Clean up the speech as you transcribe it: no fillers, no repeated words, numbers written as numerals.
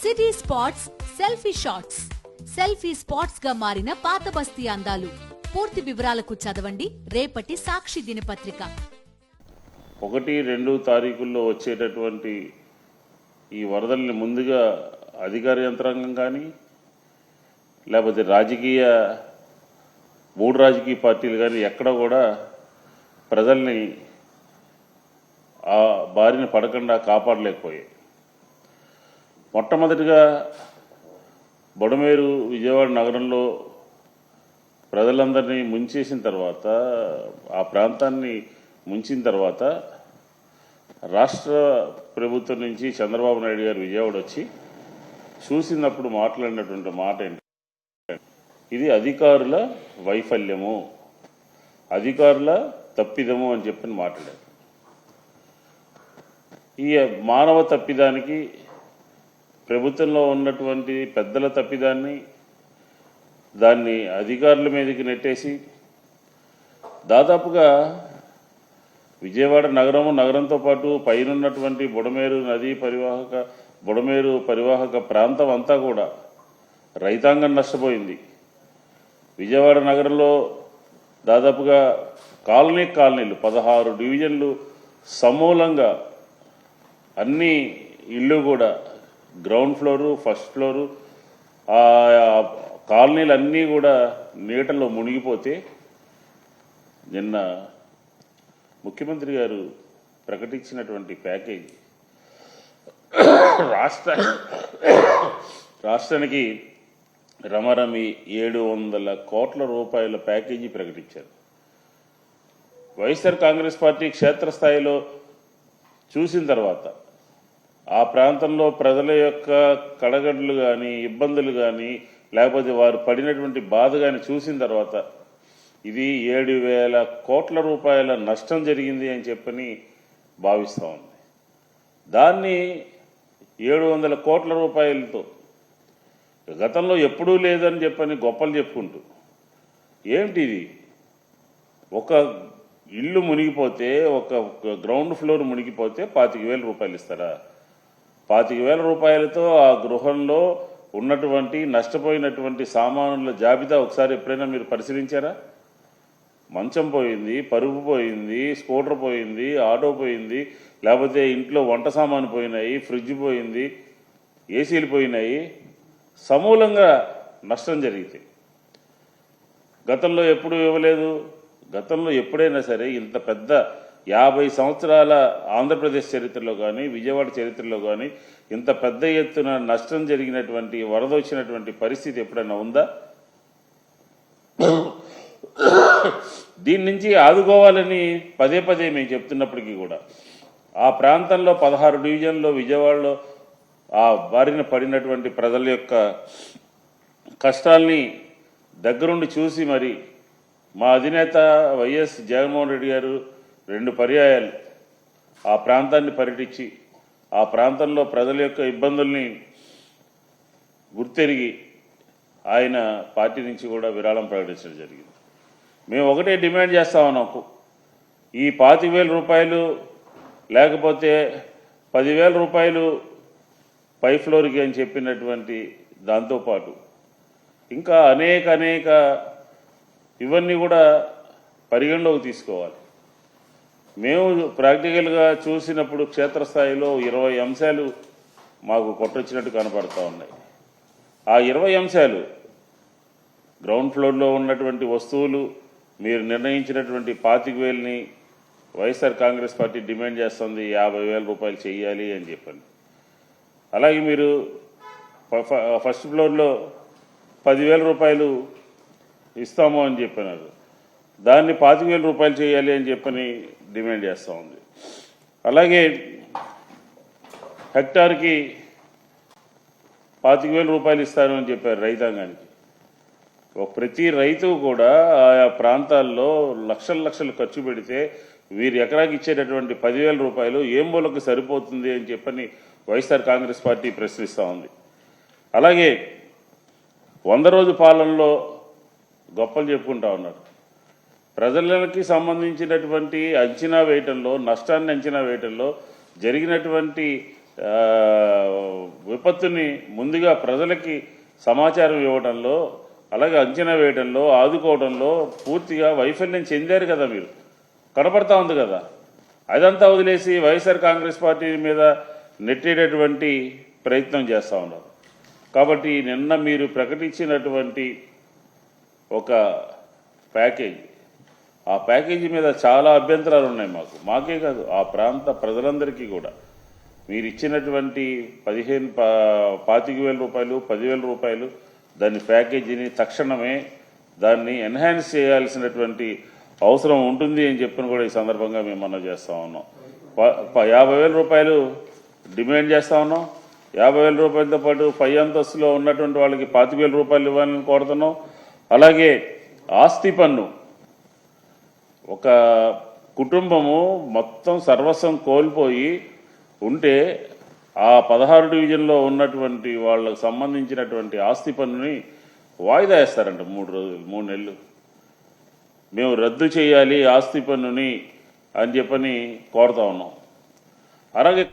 City spots selfie shots. Selfie spots గా మారిన పాత బస్తీ అందాలు. పూర్తి వివరాలకు చదవండి రేపటి సాక్షి దినపత్రిక. 1-2 తారీఖుల్లో వచ్చేటటువంటి ఈ వరదల్ని ముందుగా అధికార యంత్రాంగం కానీ లేకపోతే మూడు రాజకీయ పార్టీలు కానీ ఎక్కడ కూడా ప్రజల్ని ఆ బారిన పడకుండా కాపాడలేకపోయాయి. మొట్టమొదటిగా బొడమేరు విజయవాడ నగరంలో ప్రజలందరినీ ముంచేసిన తర్వాత, ఆ ప్రాంతాన్ని ముంచిన తర్వాత రాష్ట్ర ప్రభుత్వం నుంచి చంద్రబాబు నాయుడు గారు విజయవాడ వచ్చి చూసినప్పుడు మాట్లాడినటువంటి మాట ఏంటంటే, ఇది అధికారుల వైఫల్యము, అధికారుల తప్పిదము అని చెప్పి మాట్లాడారు. ఈ మానవ తప్పిదానికి, ప్రభుత్వంలో ఉన్నటువంటి పెద్దల తప్పిదాన్ని దాన్ని అధికారుల మీదకి నెట్టేసి దాదాపుగా విజయవాడ నగరంతో పాటు పైనున్నటువంటి బుడమేరు పరివాహక ప్రాంతం అంతా కూడా రైతాంగం నష్టపోయింది. విజయవాడ నగరంలో దాదాపుగా కాలనీలు 16 డివిజన్లు సమూలంగా అన్ని ఇళ్ళు కూడా గ్రౌండ్ ఫ్లోరు, ఫస్ట్ ఫ్లోరు, ఆ కాలనీలు అన్నీ కూడా నీటల్లో మునిగిపోతే నిన్న ముఖ్యమంత్రి గారు ప్రకటించినటువంటి ప్యాకేజీ రాష్ట్రానికి రమరమి 700 కోట్ల రూపాయల ప్యాకేజీ ప్రకటించారు. వైఎస్ఆర్ కాంగ్రెస్ పార్టీ క్షేత్రస్థాయిలో చూసిన తర్వాత, ఆ ప్రాంతంలో ప్రజల యొక్క కడగడ్లు కానీ, ఇబ్బందులు కానీ, లేకపోతే వారు పడినటువంటి బాధ కానీ చూసిన తర్వాత ఇది 7,000 కోట్ల రూపాయల నష్టం జరిగింది అని చెప్పని భావిస్తూ ఉంది. దాన్ని 700 కోట్ల రూపాయలతో గతంలో ఎప్పుడూ లేదని చెప్పని గొప్పలు చెప్పుకుంటూ, ఏమిటి ఇది? ఒక ఇల్లు మునిగిపోతే, ఒక గ్రౌండ్ ఫ్లోర్ మునిగిపోతే 25,000 రూపాయలు ఇస్తారా? 25,000 రూపాయలతో ఆ గృహంలో ఉన్నటువంటి నష్టపోయినటువంటి సామానుల జాబితా ఒకసారి ఎప్పుడైనా మీరు పరిశీలించారా? మంచం పోయింది, పరుపు పోయింది, స్కూటర్ పోయింది, ఆటో పోయింది, లేకపోతే ఇంట్లో వంట సామాను పోయినాయి, ఫ్రిడ్జ్ పోయింది, ఏసీలు పోయినాయి, సమూలంగా నష్టం జరిగితే గతంలో ఎప్పుడు ఇవ్వలేదు. గతంలో ఎప్పుడైనా సరే ఇంత పెద్ద 50 సంవత్సరాల ఆంధ్రప్రదేశ్ చరిత్రలో కానీ, విజయవాడ చరిత్రలో కానీ ఇంత పెద్ద ఎత్తున నష్టం జరిగినటువంటి, వరద వచ్చినటువంటి పరిస్థితి ఎప్పుడైనా ఉందా? దీని నుంచి ఆదుకోవాలని పదే మేము చెప్తున్నప్పటికీ కూడా ఆ ప్రాంతంలో 16 డివిజన్లో విజయవాడలో ఆ బారిన పడినటువంటి ప్రజల యొక్క కష్టాల్ని దగ్గరుండి చూసి, మరి మా అధినేత వైఎస్ జగన్మోహన్ రెడ్డి గారు 2 పర్యాయాలు ఆ ప్రాంతాన్ని పర్యటించి ఆ ప్రాంతంలో ప్రజల యొక్క ఇబ్బందుల్ని గుర్తెరిగి ఆయన పార్టీ నుంచి కూడా విరాళం ప్రకటించడం జరిగింది. మేము ఒకటే డిమాండ్ చేస్తా ఉన్నాం, ఈ 25,000 రూపాయలు లేకపోతే 10,000 రూపాయలు పై ఫ్లోర్కి అని చెప్పినటువంటి దాంతోపాటు ఇంకా అనేక ఇవన్నీ కూడా పరిగణలోకి తీసుకోవాలి. మేము ప్రాక్టికల్గా చూసినప్పుడు క్షేత్రస్థాయిలో 20 అంశాలు మాకు కొట్టొచ్చినట్టు కనపడతా ఉన్నాయి. ఆ 20 అంశాలు గ్రౌండ్ ఫ్లోర్లో ఉన్నటువంటి వస్తువులు మీరు నిర్ణయించినటువంటి 25,000ని వైఎస్ఆర్ కాంగ్రెస్ పార్టీ డిమాండ్ చేస్తుంది 50,000 రూపాయలు చేయాలి అని చెప్పండి. అలాగే మీరు ఫస్ట్ ఫ్లోర్లో 10,000 రూపాయలు ఇస్తాము అని చెప్పినారు, దాన్ని 25,000 రూపాయలు చేయాలి అని చెప్పని డిమాండ్ చేస్తూ ఉంది. అలాగే హెక్టార్కి 25,000 రూపాయలు ఇస్తాను అని చెప్పారు రైతాంగానికి. ప్రతి రైతు కూడా ఆయా ప్రాంతాల్లో లక్షలు ఖర్చు పెడితే వీరు ఎకరాకి ఇచ్చేటటువంటి 10,000 రూపాయలు ఏం మూలకు సరిపోతుంది అని చెప్పని వైఎస్ఆర్ కాంగ్రెస్ పార్టీ ప్రశ్నిస్తూ ఉంది. అలాగే 100 రోజు పాలనలో గొప్పలు చెప్పుకుంటా ఉన్నారు. ప్రజలకి సంబంధించినటువంటి అంచనా వేయటంలో, నష్టాన్ని అంచనా వేయటంలో జరిగినటువంటి ఆ, విపత్తుని ముందుగా ప్రజలకి సమాచారం ఇవ్వడంలో, అలాగే అంచనా వేయడంలో, ఆదుకోవడంలో పూర్తిగా వైఫల్యం చెందారు కదా మీరు. కనపడతా ఉంది కదా. అదంతా వదిలేసి వైఎస్ఆర్ కాంగ్రెస్ పార్టీ మీద నెట్టేటటువంటి ప్రయత్నం చేస్తూ ఉన్నారు. కాబట్టి నిన్న మీరు ప్రకటించినటువంటి ఒక ప్యాకేజీ, ఆ ప్యాకేజీ మీద చాలా అభ్యంతరాలు ఉన్నాయి మాకే కాదు, ఆ ప్రాంత ప్రజలందరికీ కూడా. మీరు ఇచ్చినటువంటి 25,000 రూపాయలు, 10,000 రూపాయలు, దాని ప్యాకేజీని తక్షణమే దాన్ని ఎన్హాన్స్ చేయాల్సినటువంటి అవసరం ఉంటుంది అని చెప్పని కూడా ఈ సందర్భంగా మేము మనం చేస్తూ ఉన్నాం. 50,000 రూపాయలు డిమాండ్ చేస్తూ ఉన్నాం. 50,000 రూపాయలతో పాటు పై అంతస్తులో ఉన్నటువంటి వాళ్ళకి 25,000 రూపాయలు ఇవ్వాలని కోరుతున్నాం. అలాగే ఆస్తి పన్ను, ఒక కుటుంబము మొత్తం సర్వస్వం కోల్పోయి ఉంటే ఆ 16 డివిజన్లో ఉన్నటువంటి వాళ్ళకు సంబంధించినటువంటి ఆస్తి పన్నుని వాయిదా వేస్తారంట 3 నెలలు. మేము రద్దు చేయాలి ఆస్తి పన్నుని అని చెప్పని కోరుతా ఉన్నాం. అలాగే